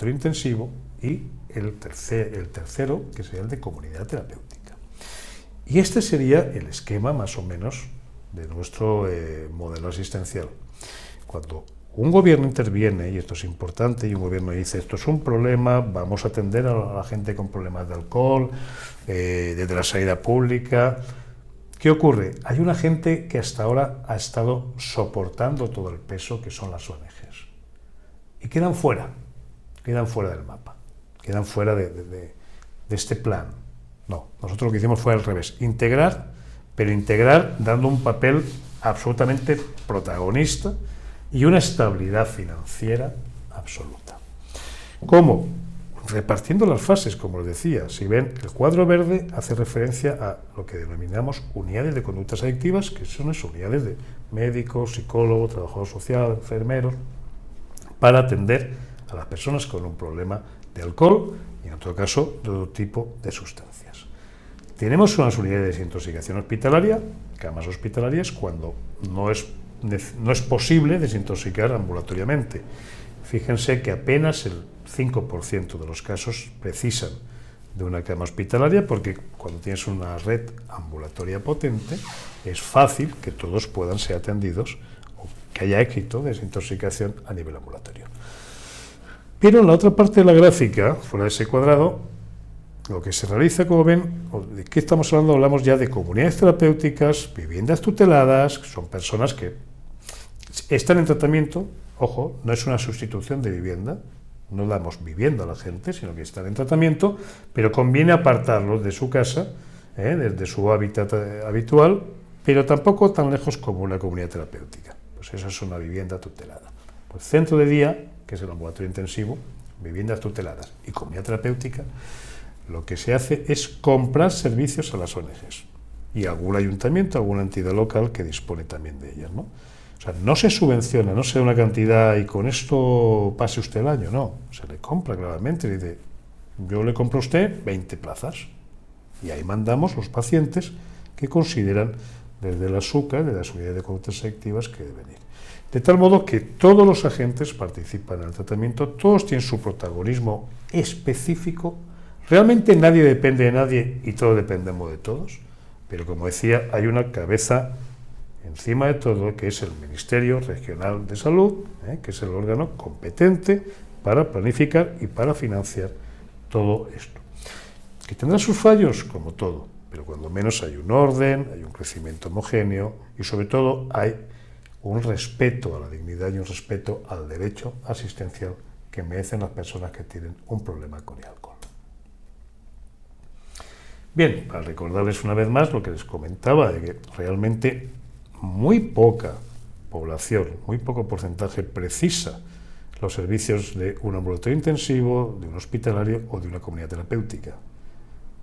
intensivo y el tercero, que sería el de comunidad terapéutica. Y este sería el esquema, más o menos, de nuestro modelo asistencial. Cuando un gobierno interviene, y esto es importante, y un gobierno dice, esto es un problema, vamos a atender a la gente con problemas de alcohol, desde la sanidad pública. ¿Qué ocurre? Hay una gente que hasta ahora ha estado soportando todo el peso que son las ONGs. Y quedan fuera del mapa, quedan fuera de este plan. No, nosotros lo que hicimos fue al revés, integrar, pero integrar dando un papel absolutamente protagonista y una estabilidad financiera absoluta. ¿Cómo? Repartiendo las fases, como os decía. Si ven, el cuadro verde hace referencia a lo que denominamos unidades de conductas adictivas, que son esas unidades de médicos, psicólogos, trabajador social, enfermeros, para atender a las personas con un problema de alcohol y, en otro caso, de otro tipo de sustancias. Tenemos unas unidades de desintoxicación hospitalaria, camas hospitalarias, cuando no es posible desintoxicar ambulatoriamente. Fíjense que apenas el 5% de los casos precisan de una cama hospitalaria, porque cuando tienes una red ambulatoria potente, es fácil que todos puedan ser atendidos o que haya éxito de desintoxicación a nivel ambulatorio. Pero en la otra parte de la gráfica, fuera de ese cuadrado, lo que se realiza, como ven, ¿de qué estamos hablando? Hablamos ya de comunidades terapéuticas, viviendas tuteladas, que son personas que están en tratamiento. Ojo, no es una sustitución de vivienda, no damos vivienda a la gente, sino que están en tratamiento, pero conviene apartarlos de su casa, desde su hábitat habitual, pero tampoco tan lejos como una comunidad terapéutica. Pues eso es una vivienda tutelada. Pues centro de día, que es el ambulatorio intensivo, viviendas tuteladas y comunidad terapéutica, lo que se hace es comprar servicios a las ONGs y algún ayuntamiento, alguna entidad local que dispone también de ellas, ¿no? O sea, no se subvenciona, no se da una cantidad y con esto pase usted el año, no. Se le compra claramente, le dice, yo le compro a usted 20 plazas y ahí mandamos los pacientes que consideran desde la SUCA, de las unidades de conductas adictivas, que deben ir. De tal modo que todos los agentes participan en el tratamiento, todos tienen su protagonismo específico. Realmente nadie depende de nadie y todos dependemos de todos, pero como decía, hay una cabeza encima de todo, que es el Ministerio Regional de Salud, que es el órgano competente para planificar y para financiar todo esto. Que tendrá sus fallos, como todo, pero cuando menos hay un orden, hay un crecimiento homogéneo y sobre todo hay un respeto a la dignidad y un respeto al derecho asistencial que merecen las personas que tienen un problema con el alcohol. Bien, para recordarles una vez más lo que les comentaba, de que realmente muy poca población, muy poco porcentaje precisa los servicios de un ambulatorio intensivo, de un hospitalario o de una comunidad terapéutica.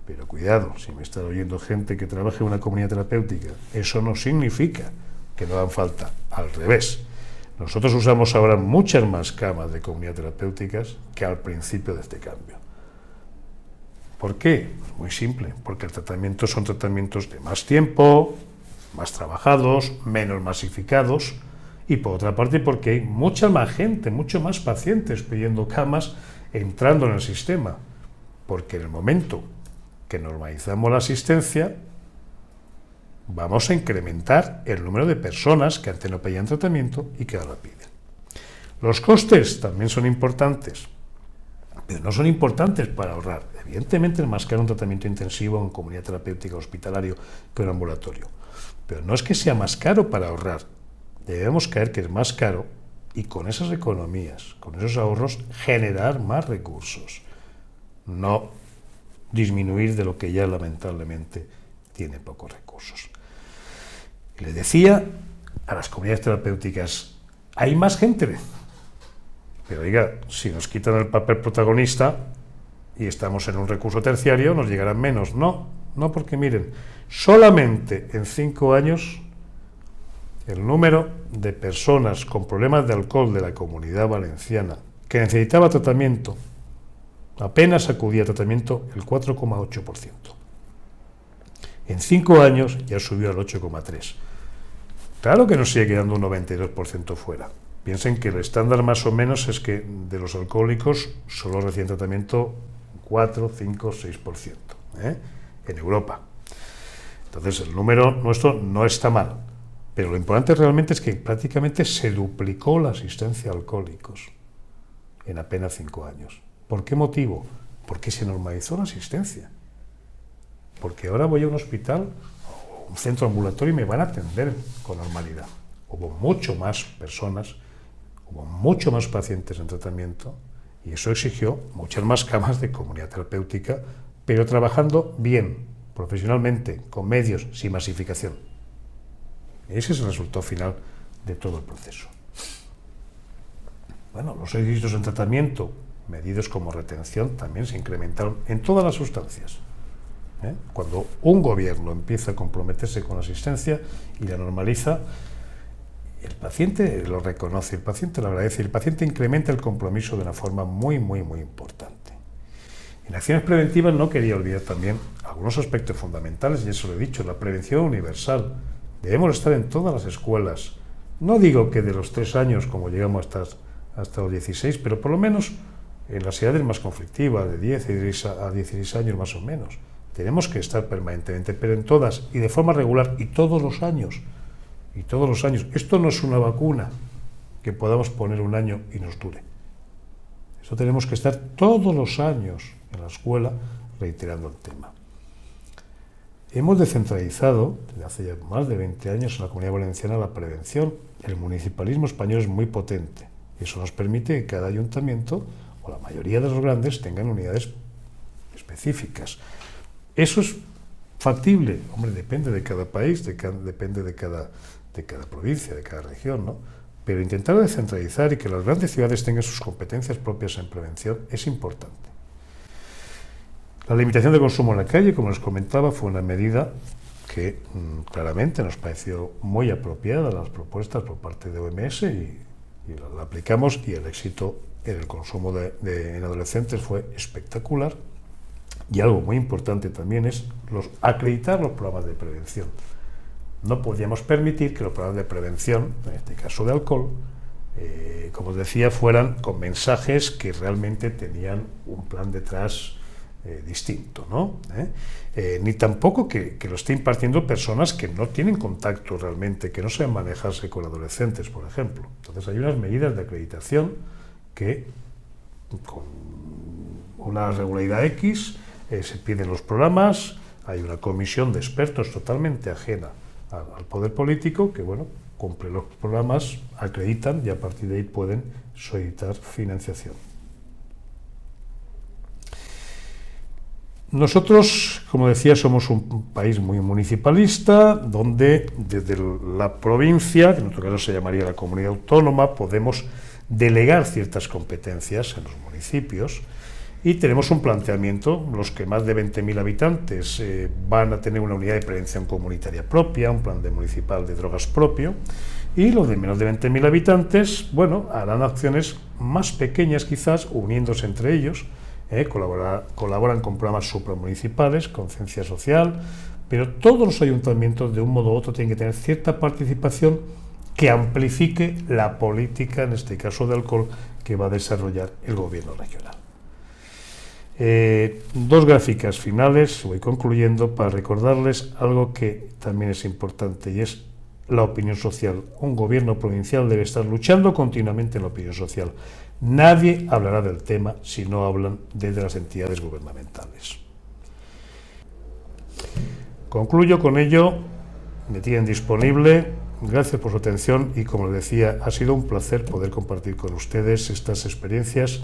Pero cuidado, si me está oyendo gente que trabaja en una comunidad terapéutica, eso no significa que no hagan falta, al revés. Nosotros usamos ahora muchas más camas de comunidad terapéuticas que al principio de este cambio. ¿Por qué? Pues muy simple, porque el tratamiento son tratamientos de más tiempo, más trabajados, menos masificados, y por otra parte porque hay mucha más gente, mucho más pacientes pidiendo camas entrando en el sistema, porque en el momento que normalizamos la asistencia vamos a incrementar el número de personas que antes no pedían tratamiento y que ahora piden. Los costes también son importantes. pero no son importantes para ahorrar. Evidentemente es más caro un tratamiento intensivo en comunidad terapéutica hospitalario que un ambulatorio, pero no es que sea más caro para ahorrar. Debemos caer que es más caro y con esas economías, con esos ahorros, generar más recursos, no disminuir de lo que ya lamentablemente tiene pocos recursos. Les decía, a las comunidades terapéuticas hay más gente, pero oiga, si nos quitan el papel protagonista y estamos en un recurso terciario, nos llegarán menos. No, porque miren, solamente en 5 años el número de personas con problemas de alcohol de la Comunidad Valenciana que necesitaba tratamiento, apenas acudía a tratamiento el 4,8%. En 5 años ya subió al 8,3%. Claro que nos sigue quedando un 92% fuera. Piensen que el estándar más o menos es que de los alcohólicos solo reciben tratamiento 4, 5, 6% en Europa. Entonces el número nuestro no está mal, pero lo importante realmente es que prácticamente se duplicó la asistencia a alcohólicos en apenas 5 años. ¿Por qué motivo? Porque se normalizó la asistencia. Porque ahora voy a un hospital, un centro ambulatorio y me van a atender con normalidad. Hubo mucho más personas, hubo mucho más pacientes en tratamiento y eso exigió muchas más camas de comunidad terapéutica, pero trabajando bien, profesionalmente, con medios, sin masificación. Ese es el resultado final de todo el proceso. Bueno, los éxitos en tratamiento, medidos como retención, también se incrementaron en todas las sustancias. Cuando un gobierno empieza a comprometerse con la asistencia y la normaliza, el paciente lo reconoce, el paciente lo agradece, el paciente incrementa el compromiso de una forma muy importante. En acciones preventivas no quería olvidar también algunos aspectos fundamentales, y eso lo he dicho, la prevención universal. Debemos estar en todas las escuelas. No digo que de los 3 años, como llegamos hasta los 16, pero por lo menos en las edades más conflictivas, de 10 a 16 años más o menos. Tenemos que estar permanentemente, pero en todas y de forma regular y todos los años. Esto no es una vacuna que podamos poner un año y nos dure. Eso tenemos que estar todos los años en la escuela reiterando el tema. Hemos descentralizado desde hace ya más de 20 años en la Comunidad Valenciana la prevención. El municipalismo español es muy potente. Eso nos permite que cada ayuntamiento o la mayoría de los grandes tengan unidades específicas. ¿Eso es factible? Hombre, depende de cada país, depende de cada provincia, de cada región, ¿no? Pero intentar descentralizar y que las grandes ciudades tengan sus competencias propias en prevención es importante. La limitación de consumo en la calle, como les comentaba, fue una medida que claramente nos pareció muy apropiada, las propuestas por parte de OMS, y la aplicamos, y el éxito en el consumo en adolescentes fue espectacular. Y algo muy importante también es acreditar los programas de prevención. No podíamos permitir que los programas de prevención, en este caso de alcohol, como os decía, fueran con mensajes que realmente tenían un plan detrás distinto, ¿no? Ni tampoco que lo esté impartiendo personas que no tienen contacto realmente, que no saben manejarse con adolescentes, por ejemplo. Entonces hay unas medidas de acreditación que, con una regularidad X, se piden los programas, hay una comisión de expertos totalmente ajena al poder político que, bueno, cumple los programas, acreditan y a partir de ahí pueden solicitar financiación. Nosotros, como decía, somos un país muy municipalista, donde desde la provincia, que en nuestro caso se llamaría la comunidad autónoma, podemos delegar ciertas competencias en los municipios. Y tenemos un planteamiento: los que más de 20.000 habitantes van a tener una unidad de prevención comunitaria propia, un plan municipal de drogas propio, y los de menos de 20.000 habitantes, bueno, harán acciones más pequeñas quizás, uniéndose entre ellos, colaboran con programas supramunicipales, con ciencia social, pero todos los ayuntamientos de un modo u otro tienen que tener cierta participación que amplifique la política, en este caso de alcohol, que va a desarrollar el gobierno regional. 2 gráficas finales, voy concluyendo, para recordarles algo que también es importante, y es la opinión social. Un gobierno provincial debe estar luchando continuamente en la opinión social. Nadie hablará del tema si no hablan desde las entidades gubernamentales. Concluyo con ello, me tienen disponible. Gracias por su atención y, como les decía, ha sido un placer poder compartir con ustedes estas experiencias,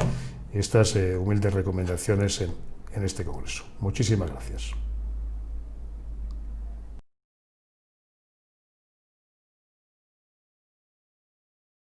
estas humildes recomendaciones en este congreso. Muchísimas gracias.